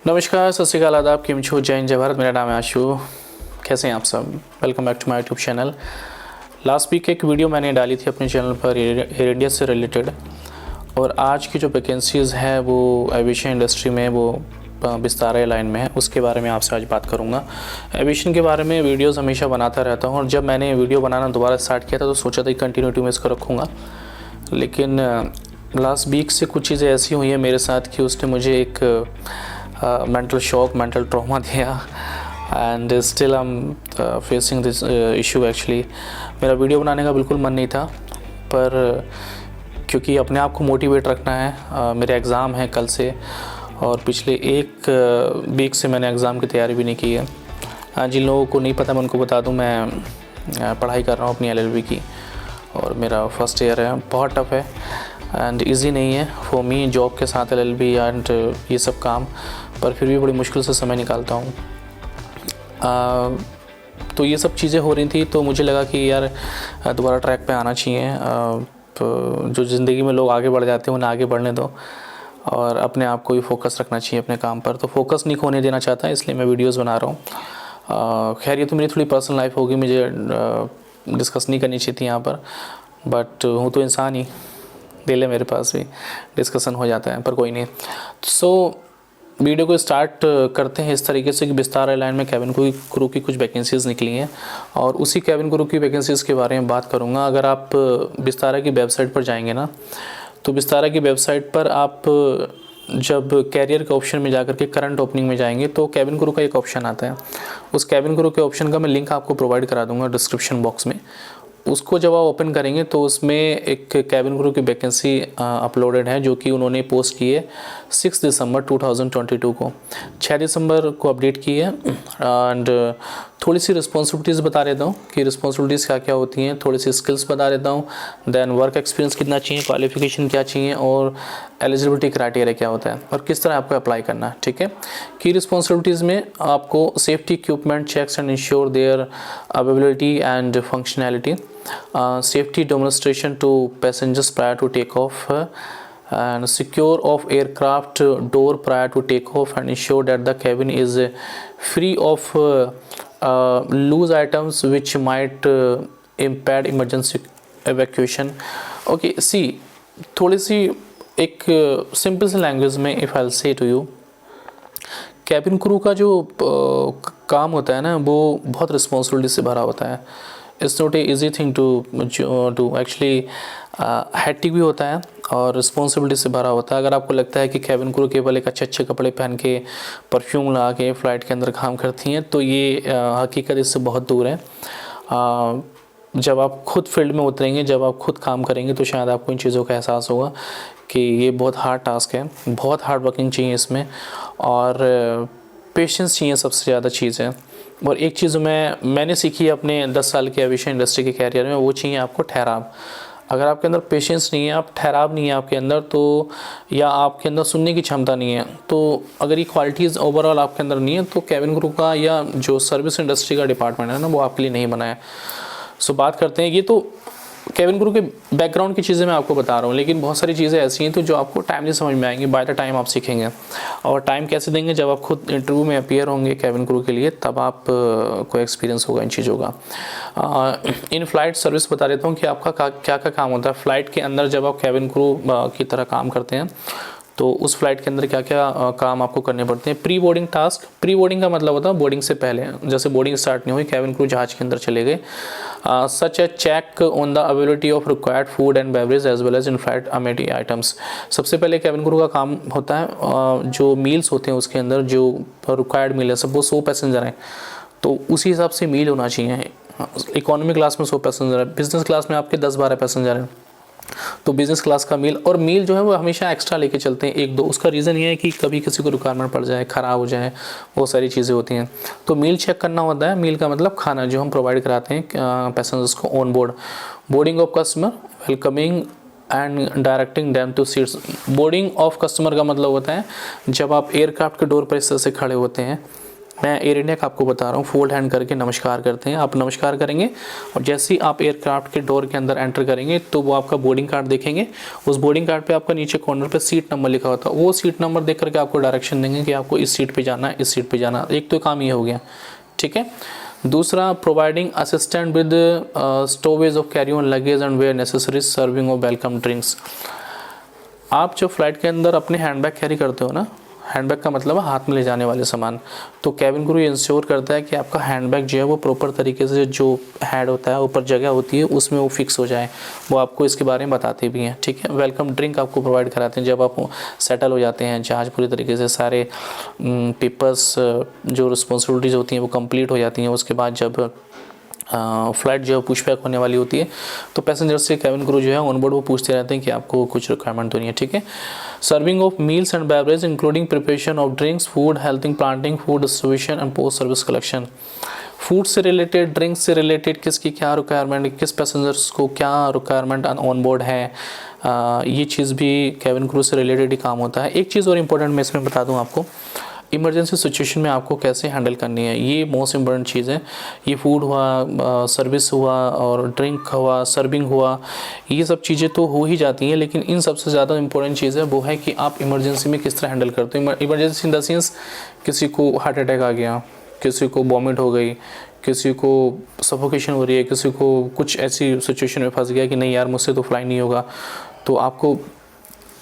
नमस्कार, सत श्रीकाल, आदाब, किम छो, जय हिंद, जय भारत। मेरा नाम है आशु। कैसे हैं आप सब? Welcome back to my YouTube channel. Last week एक वीडियो मैंने डाली थी अपने चैनल पर एयर इंडिया से रिलेटेड, और आज की जो वैकेंसीज़ है वो एविएशन इंडस्ट्री में वो विस्तारा एयरलाइन में है, उसके बारे में आपसे आज बात करूंगा। एविएशन के बारे में वीडियोस हमेशा बनाता रहता हूं, और जब मैंने वीडियो बनाना दोबारा स्टार्ट किया था तो सोचा था कि कंटिन्यूटी में इसको रखूँगा, लेकिन लास्ट वीक से कुछ चीज़ें ऐसी हुई हैं मेरे साथ कि उसने मुझे एक मेंटल शॉक, मेंटल ट्रॉमा दिया, and still I am facing this issue. Actually मेरा वीडियो बनाने का बिल्कुल मन नहीं था, पर क्योंकि अपने आप को मोटिवेट रखना है। मेरे एग्ज़ाम है कल से, और पिछले एक वीक से मैंने एग्ज़ाम की तैयारी भी नहीं की है। जिन लोगों को नहीं पता मैं उनको बता दूं, मैं पढ़ाई कर रहा हूँ अपनी LLB की, और मेरा फर्स्ट ईयर है। बहुत टफ़ है एंड इजी नहीं है फॉर मी, जॉब के साथ LLB एंड ये सब काम, पर फिर भी बड़ी मुश्किल से समय निकालता हूँ। तो ये सब चीज़ें हो रही थी, तो मुझे लगा कि यार दोबारा ट्रैक पे आना चाहिए। तो जो ज़िंदगी में लोग आगे बढ़ जाते हैं उन्हें आगे बढ़ने दो, और अपने आप को भी फोकस रखना चाहिए अपने काम पर। तो फोकस नहीं खोने देना चाहता, इसलिए मैं वीडियोस बना रहा हूँ। खैर, ये तो मेरी थोड़ी पर्सनल लाइफ होगी, मुझे डिस्कस नहीं करनी चाहिए थी यहाँ पर, बट हूँ तो इंसान ही, दिल है मेरे पास भी, डिस्कशन हो जाता है, पर कोई नहीं। सो वीडियो को स्टार्ट करते हैं इस तरीके से कि विस्तारा एयरलाइन में कैबिन क्रू की कुछ वैकेंसीज़ निकली हैं, और उसी कैबिन क्रू की वैकेंसीज़ के बारे में बात करूंगा। अगर आप विस्तारा की वेबसाइट पर जाएंगे ना, तो विस्तारा की वेबसाइट पर आप जब कैरियर के ऑप्शन में जाकर के करंट ओपनिंग में जाएंगे तो कैबिन क्रू का एक ऑप्शन आता है। उस कैबिन क्रू के ऑप्शन का मैं लिंक आपको प्रोवाइड करा दूंगा डिस्क्रिप्शन बॉक्स में। उसको जब आप ओपन करेंगे तो उसमें एक कैबिन क्रू की वैकेंसी अपलोडेड है, जो कि उन्होंने पोस्ट की है 6 दिसंबर 2022 को। 6 दिसंबर को अपडेट की है, एंड थोड़ी सी रिस्पॉन्सिबिलिटीज़ बता देता हूँ कि रिस्पॉन्सिबिलिटीज़ क्या क्या होती हैं, थोड़ी सी स्किल्स बता देता हूँ, देन वर्क एक्सपीरियंस कितना चाहिए, क्वालिफिकेशन क्या चाहिए, और एलिजिबिलिटी क्राइटेरिया क्या होता है, और किस तरह आपको अप्लाई करना है। ठीक है, की रिस्पॉन्सिबिलिटीज़ में आपको safety equipment checks and ensure their availability and functionality, safety demonstration to passengers prior to takeoff, and secure of aircraft door prior to takeoff, and ensure that the cabin is free of loose items which might impede emergency evacuation. Okay, see, थोड़ी सी एक simple सी language में if I से to you, cabin crew का जो काम होता है ना, वो बहुत रिस्पॉन्सिबिलिटी से भरा होता है। It's not a easy thing to actually, hattrick भी होता है और रिस्पॉन्सिबिलिटी से भरा होता है। अगर आपको लगता है कि कैबिन क्रू केवल एक अच्छे कपड़े पहन के, परफ्यूम लगा के फ़्लाइट के अंदर काम करती हैं, तो ये हकीकत इससे बहुत दूर है। जब आप खुद फील्ड में उतरेंगे, जब आप खुद काम करेंगे, तो शायद आपको इन चीज़ों का एहसास होगा कि ये बहुत हार्ड टास्क है, बहुत हार्ड वर्किंग चाहिए इसमें, और पेशेंस चाहिए सबसे ज़्यादा चीज़ है। और एक चीज़ मैंने सीखी अपने 10 साल के एविएशन इंडस्ट्री के कैरियर में, वो चाहिए आपको ठहराव। अगर आपके अंदर पेशेंस नहीं है, आप ठहराव नहीं है आपके अंदर, तो या आपके अंदर सुनने की क्षमता नहीं है, तो अगर ये क्वालिटीज़ ओवरऑल आपके अंदर नहीं है, तो कैबिन क्रू का या जो सर्विस इंडस्ट्री का डिपार्टमेंट है ना, वो आपके लिए नहीं बना है। सो बात करते हैं, ये तो कैबिन क्रू के बैकग्राउंड की चीज़ें मैं आपको बता रहा हूँ, लेकिन बहुत सारी चीज़ें ऐसी हैं तो जो आपको टाइम से समझ में आएंगी, बाय द टाइम आप सीखेंगे। और टाइम कैसे देंगे? जब आप खुद इंटरव्यू में अपीयर होंगे कैबिन क्रू के लिए, तब आप को एक्सपीरियंस होगा इन चीज़ों का। इन फ्लाइट सर्विस बता देता हूँ कि आपका क्या क्या काम होता है फ़्लाइट के अंदर। जब आप कैबिन क्रू की तरह काम करते हैं, तो उस फ्लाइट के अंदर क्या क्या काम आपको करने पड़ते हैं। Pre boarding task, pre boarding का मतलब होता है बोर्डिंग से पहले, जैसे बोर्डिंग स्टार्ट नहीं हुई, कैबिन क्रू जहाज़ के अंदर चले गए। Such a check on the availability of required food and beverage as well as in flight amenity items. सबसे पहले कैबिन क्रू का काम होता है जो मील्स होते हैं उसके अंदर, जो रिक्वायर्ड मील है, सपोज 100 पैसेंजर हैं तो उसी हिसाब से मील होना चाहिए। इकोनॉमी क्लास में 100 पैसेंजर है, बिजनेस क्लास में आपके 10-12 पैसेंजर हैं, तो बिज़नेस क्लास का मील, और मील जो है वो हमेशा एक्स्ट्रा लेके चलते हैं 1-2। उसका रीज़न ये है कि कभी किसी को रिक्वायरमेंट पड़ जाए, ख़राब हो जाए, बहुत सारी चीज़ें होती हैं, तो मील चेक करना होता है। मील का मतलब खाना जो हम प्रोवाइड कराते हैं पैसेंजर्स को on board. Boarding of customer, welcoming and directing dam two seats. Boarding of customer का मतलब होता है जब आप एयरक्राफ्ट के डोर पर इस तरह से खड़े होते हैं मैं एयर इंडिया का आपको बता रहा हूँ, फोल्ड हैंड करके नमस्कार करते हैं। आप नमस्कार करेंगे और जैसे ही आप एयरक्राफ्ट के डोर के अंदर एंटर करेंगे तो वो आपका बोर्डिंग कार्ड देखेंगे। उस बोर्डिंग कार्ड पे आपका नीचे कॉर्नर पे सीट नंबर लिखा होता है, वो सीट नंबर देख करके आपको डायरेक्शन देंगे कि आपको इस सीट पे जाना है, इस सीट पे जाना है। एक तो काम ये हो गया, ठीक है। दूसरा, providing assistant with stowage of carry on luggage and where necessary, serving of welcome drinks. आप जो फ्लाइट के अंदर अपने हैंडबैग कैरी करते हो ना, हैंडबैग का मतलब है हाथ में ले जाने वाले सामान, तो कैबिन क्रू ये इंश्योर करता है कि आपका हैंडबैग जो है वो प्रॉपर तरीके से, जो हेड होता है, ऊपर जगह होती है, उसमें वो फिक्स हो जाए। वो आपको इसके बारे में बताते भी हैं, ठीक है। वेलकम ड्रिंक आपको प्रोवाइड कराते हैं जब आप सेटल हो जाते हैं, जहाज़ पूरी तरीके से सारे पेपर्स जो रिस्पॉन्सिबिलिटीज़ होती हैं वो कंप्लीट हो जाती हैं। उसके बाद जब फ़्लाइट जो है पुशबैक होने वाली होती है तो पैसेंजर से कैबिन क्रू जो है ऑनबोर्ड वो पूछते रहते हैं कि आपको कुछ रिक्वायरमेंट तो नहीं है, ठीक है। Serving of meals and beverage including preparation of drinks, food, heating, plating, food distribution and post service collection. Food से रिलेटेड, ड्रिंक्स से रिलेटेड किसकी क्या रिक्वायरमेंट, किस पैसेंजर्स को क्या रिक्वायरमेंट ऑन बोर्ड है, ये चीज़ भी कैबिन क्रू से रिलेटेड ही काम होता है। एक चीज़ और इम्पोर्टेंट मैं इसमें बता दूँ आपको, इमरजेंसी सिचुएशन में आपको कैसे हैंडल करनी है, ये मोस्ट इम्पोर्टेंट चीज़ है। ये फूड हुआ, सर्विस हुआ और ड्रिंक हुआ, सर्विंग हुआ, ये सब चीज़ें तो हो ही जाती हैं, लेकिन इन सबसे ज़्यादा इम्पोर्टेंट चीज़ है वो है कि आप इमरजेंसी में किस तरह हैंडल करते हो। इमरजेंसी इन द सेंस, किसी को हार्ट अटैक आ गया, किसी को वॉमिट हो गई, किसी को सफोकेशन हो रही है, किसी को कुछ ऐसी सिचुएशन में फंस गया कि नहीं यार मुझसे तो फ्लाई नहीं होगा, तो आपको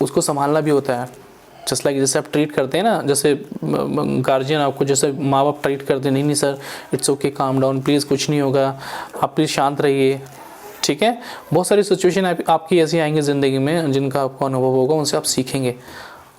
उसको संभालना भी होता है। जस्ट लाइक जैसे आप ट्रीट करते हैं ना, जैसे गार्जियन आपको जैसे माँ बाप ट्रीट करते हैं, नहीं sir it's okay, calm down please, कुछ नहीं होगा, आप प्लीज़ शांत रहिए, ठीक है। बहुत सारी सिचुएशन आपकी ऐसी आएंगी ज़िंदगी में जिनका आपको अनुभव होगा, उनसे आप सीखेंगे।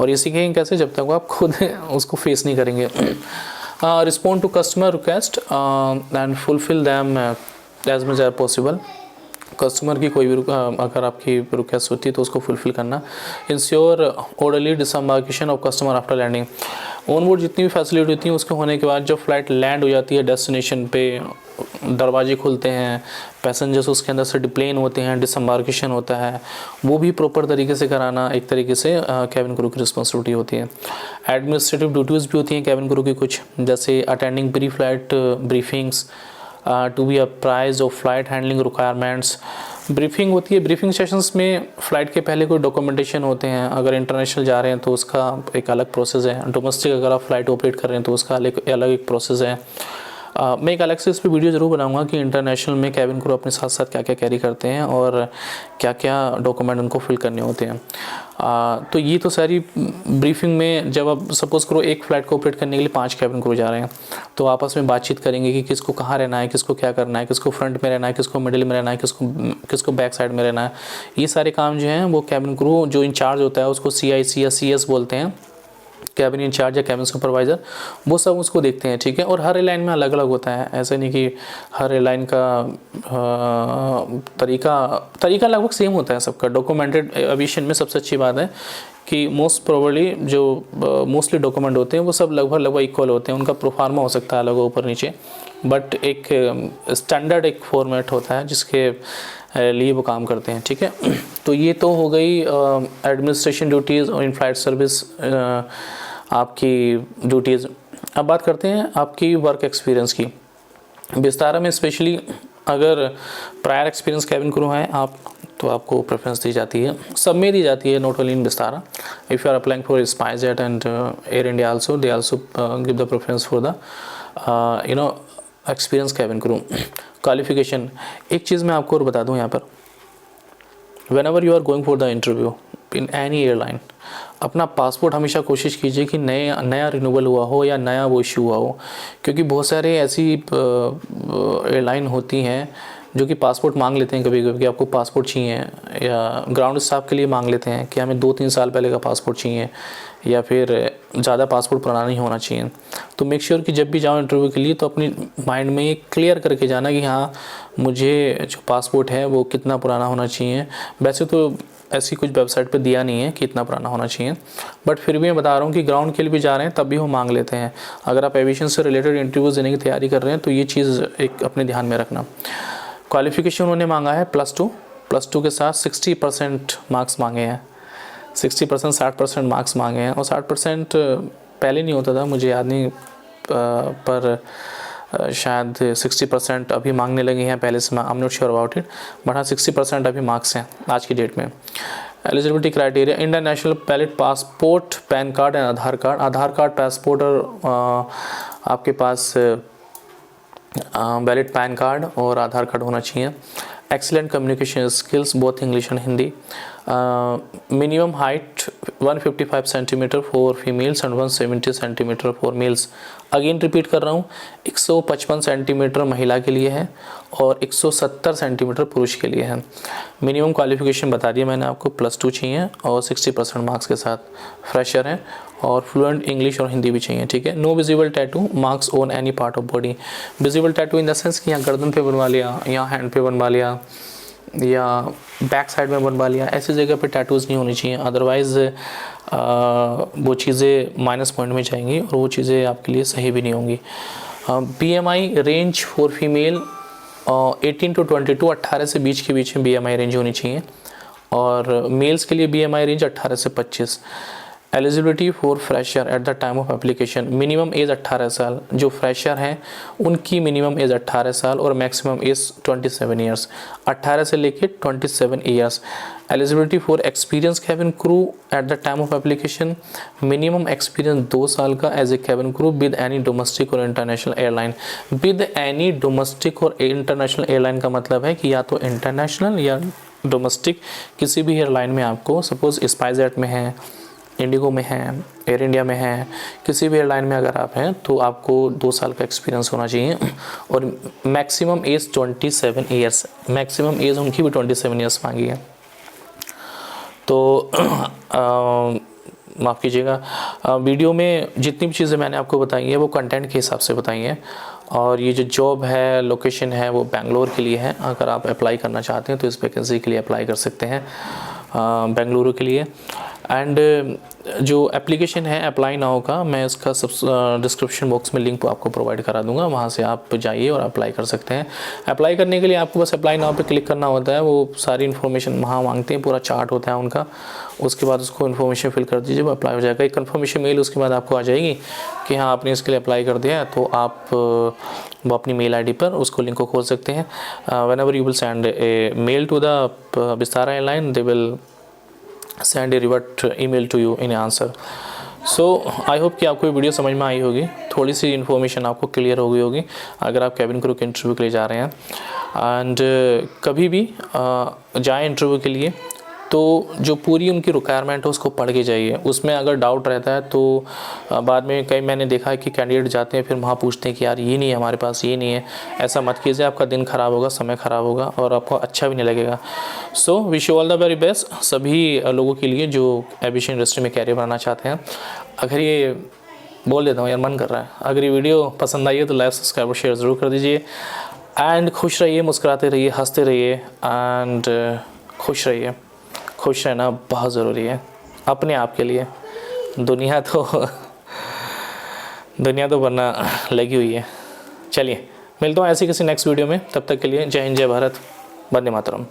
और ये सीखेंगे कैसे, जब तक आप खुद उसको फेस नहीं करेंगे। Respond to customer request and fulfil them as much as possible. Customer की कोई भी अगर आपकी रिक्वेस्ट होती है तो उसको फुलफिल करना। Ensure orderly disembarkation of customer after landing. On board जितनी भी फैसिलिटी होती हैं उसके होने के बाद जब फ्लाइट लैंड हो जाती है डेस्टिनेशन पे, दरवाजे खुलते हैं, पैसेंजर्स उसके अंदर से डिप्लेन होते हैं, डिसएम्बार्केशन होता है, वो भी प्रॉपर तरीके से कराना एक तरीके से कैबिन क्रू की रिस्पॉन्सिबिलिटी होती है। एडमिनिस्ट्रेटिव ड्यूटीज़ भी होती हैं कैबिन क्रू की कुछ, जैसे attending pre flight briefings, to be apprised of flight handling requirements. Briefing होती है, ब्रीफिंग सेशंस में फ़्लाइट के पहले कोई डॉक्यूमेंटेशन होते हैं, अगर इंटरनेशनल जा रहे हैं तो उसका एक अलग प्रोसेस है, डोमेस्टिक अगर आप फ़्लाइट ऑपरेट कर रहे हैं तो उसका अलग एक प्रोसेस है। मैं एक अलग से इस पर वीडियो ज़रूर बनाऊंगा कि इंटरनेशनल में कैबिन क्रू अपने साथ साथ क्या क्या कैरी करते हैं और क्या क्या डॉक्यूमेंट उनको फिल करने होते हैं। तो ये तो सारी ब्रीफिंग में, जब आप सपोज़ करो एक फ़्लाइट को ऑपरेट करने के लिए 5 कैबिन क्रू जा रहे हैं तो आपस में बातचीत करेंगे कि किसको कहाँ रहना है, किसको क्या करना है, किसको फ्रंट में रहना है, किसको मिडिल में रहना है, किसको बैक साइड में रहना है। ये सारे काम जो हैं वो कैबिन क्रू जो इंचार्ज होता है उसको CIC या CS बोलते हैं, कैबिन इंचार्ज या कैबिन सुपरवाइज़र, वो सब उसको देखते हैं, ठीक है। और हर एयरलाइन में अलग अलग होता है, ऐसा नहीं कि हर एयरलाइन का तरीका लगभग सेम होता है सबका। डॉक्यूमेंटेड एविएशन में सबसे अच्छी बात है कि मोस्ट प्रोबेबली जो मोस्टली डॉक्यूमेंट होते हैं वो सब लगभग इक्वल होते हैं। उनका प्रोफार्मा हो सकता है अलग ऊपर नीचे, बट एक स्टैंडर्ड एक फॉर्मेट होता है जिसके लिए वो काम करते हैं, ठीक है। तो ये तो हो गई एडमिनिस्ट्रेशन ड्यूटीज़ और इन फ्लाइट सर्विस आपकी ड्यूटीज़। अब बात करते हैं आपकी वर्क एक्सपीरियंस की। विस्तारा में स्पेशली अगर प्रायर एक्सपीरियंस कैबिन क्रू है आप, तो आपको प्रेफरेंस दी जाती है, सब में दी जाती है, not only in Vistara. If you are applying for SpiceJet and Air India also, they also give the preference for the experience cabin crew. Qualification, एक चीज़ मैं आपको और बता दूं यहाँ पर, whenever you are going for the interview in any airline, अपना पासपोर्ट हमेशा कोशिश कीजिए कि नया रिन्यूअल हुआ हो या नया वो इशू हुआ हो, क्योंकि बहुत सारे ऐसी एयरलाइन होती हैं जो कि पासपोर्ट मांग लेते हैं कभी कभी कि आपको पासपोर्ट चाहिए, या ग्राउंड स्टाफ के लिए मांग लेते हैं कि हमें 2-3 साल पहले का पासपोर्ट चाहिए, या फिर ज़्यादा पासपोर्ट पुराना नहीं होना चाहिए। तो मेक श्योर कि जब भी जाओ इंटरव्यू के लिए तो अपनी माइंड में ये क्लियर करके जाना कि हाँ मुझे जो पासपोर्ट है वो कितना पुराना होना चाहिए। वैसे तो ऐसी कुछ वेबसाइट पे दिया नहीं है कि इतना पुराना होना चाहिए, बट फिर भी मैं बता रहा हूँ कि ग्राउंड के लिए भी जा रहे हैं तब भी वो मांग लेते हैं। अगर आप एविएशन से रिलेटेड इंटरव्यूज़ देने की तैयारी कर रहे हैं तो ये चीज़ एक अपने ध्यान में रखना। क्वालिफिकेशन उन्होंने मांगा है +2 के साथ 60% मार्क्स मांगे हैं, 60% 60% मार्क्स मांगे हैं। और 60% पहले नहीं होता था, मुझे याद नहीं पर शायद 60% अभी मांगने लगे हैं पहले से, I am not sure about it, but हाँ 60% अभी मार्क्स हैं आज की डेट में। Eligibility criteria, Indian national valid passport, pan card and Aadhaar card. Aadhaar card, passport और आपके पास वैलिड पैन कार्ड और आधार कार्ड होना चाहिए। Excellent communication skills both English and Hindi. Minimum height 155 centimetre for females and 170 centimetre for mails. Again repeat कर रहा हूँ, 155 centimetre महिला के लिए है और 170 सेंटीमीटर पुरुष के लिए है। मिनिमम क्वालिफिकेशन बता दिया मैंने आपको, +2 चाहिए और 60% मार्क्स के साथ फ्रेशर है और फ्लुएंट इंग्लिश और हिंदी भी चाहिए, ठीक है। No visible tattoo marks on any part of body. Visible tattoo in the sense कि यहाँ गर्दन पे बनवा लिया, यहाँ हैंड पे बनवा लिया या बैक साइड में बनवा लिया, ऐसी जगह पे टैटूज़ नहीं होनी चाहिए, अदरवाइज़ वो चीज़ें माइनस पॉइंट में जाएंगी और वो चीज़ें आपके लिए सही भी नहीं होंगी। BMI range for female 18 to 22, 18 से बीच के बीच में BMI रेंज होनी चाहिए और मेल्स के लिए BMI रेंज 18 से 25। Eligibility for fresher eight the time of application, minimum age 18 साल, जो फ्रेशर हैं उनकी मिनिमम एज 18 साल और मैक्सिमम एज 27 ईयर्स, 18 से लेके 27 years. Eligibility for experience cabin crew at the time of application, minimum experience 2 साल का as a cabin crew with any domestic और international airline. With any domestic और इंटरनेशनल एयरलाइन का मतलब है कि या तो इंटरनेशनल या डोमेस्टिक किसी भी एयरलाइन में आपको, सपोज स्पाइसजेट में है, इंडिगो में है, एयर इंडिया में है, किसी भी एयरलाइन में अगर आप हैं तो आपको 2 साल का एक्सपीरियंस होना चाहिए और maximum age 27 years, maximum age उनकी भी 27 ईयर्स मांगी है। तो माफ़ कीजिएगा, वीडियो में जितनी भी चीज़ें मैंने आपको बताई हैं वो कंटेंट के हिसाब से बताई हैं और ये जो जॉब है, लोकेशन है, वो बेंगलोर के लिए है। अगर आप अप्लाई करना चाहते हैं तो इस वैकेंसी के लिए अप्लाई कर सकते हैं बेंगलुरु के लिए। एंड जो एप्लीकेशन है अप्लाई नाउ का, मैं इसका सब डिस्क्रिप्शन बॉक्स में लिंक आपको प्रोवाइड करा दूंगा, वहाँ से आप जाइए और अप्लाई कर सकते हैं। अप्लाई करने के लिए आपको बस अप्लाई नाउ पे क्लिक करना होता है, वो सारी इन्फॉर्मेशन वहाँ मांगते हैं, पूरा चार्ट होता है उनका, उसके बाद उसको इन्फॉर्मेशन फिल कर दीजिए, वो अप्लाई हो जाएगा। एक कन्फर्मेशन मेल उसके बाद आपको आ जाएगी कि हाँ आपने इसके लिए अप्लाई कर दिया है, तो आप वो अपनी मेल ID पर उसको लिंक को खोल सकते हैं। Whenever you will send a mail to the Vistara airline, they will send a revert email to you in answer. So I hope कि आपको ये वीडियो समझ में आई होगी, थोड़ी सी इन्फॉर्मेशन आपको क्लियर हो गई होगी अगर आप कैबिन क्रू के इंटरव्यू के लिए जा रहे हैं। एंड कभी भी जाएं इंटरव्यू के लिए तो जो पूरी उनकी रिक्वायरमेंट है उसको पढ़ के जाइए। उसमें अगर डाउट रहता है तो बाद में कई मैंने देखा है कि कैंडिडेट जाते हैं फिर वहाँ पूछते हैं कि यार ये नहीं है हमारे पास, ये नहीं है। ऐसा मत कीजिए, आपका दिन ख़राब होगा, समय ख़राब होगा और आपको अच्छा भी नहीं लगेगा। So wish you all the very best सभी लोगों के लिए जो एविएशन इंडस्ट्री में कैरियर बनाना चाहते हैं। अगर ये बोल देता हूँ यार, मन कर रहा है, अगर ये वीडियो पसंद आई है तो लाइक, सब्सक्राइब और शेयर ज़रूर कर दीजिए। एंड खुश रहिए, मुस्कुराते रहिए, हंसते रहिए एंड खुश रहिए। खुश रहना बहुत ज़रूरी है अपने आप के लिए। दुनिया तो बनना लगी हुई है। चलिए मिलता हूँ ऐसी किसी नेक्स्ट वीडियो में, तब तक के लिए जय हिंद, जय भारत, वंदे मातरम।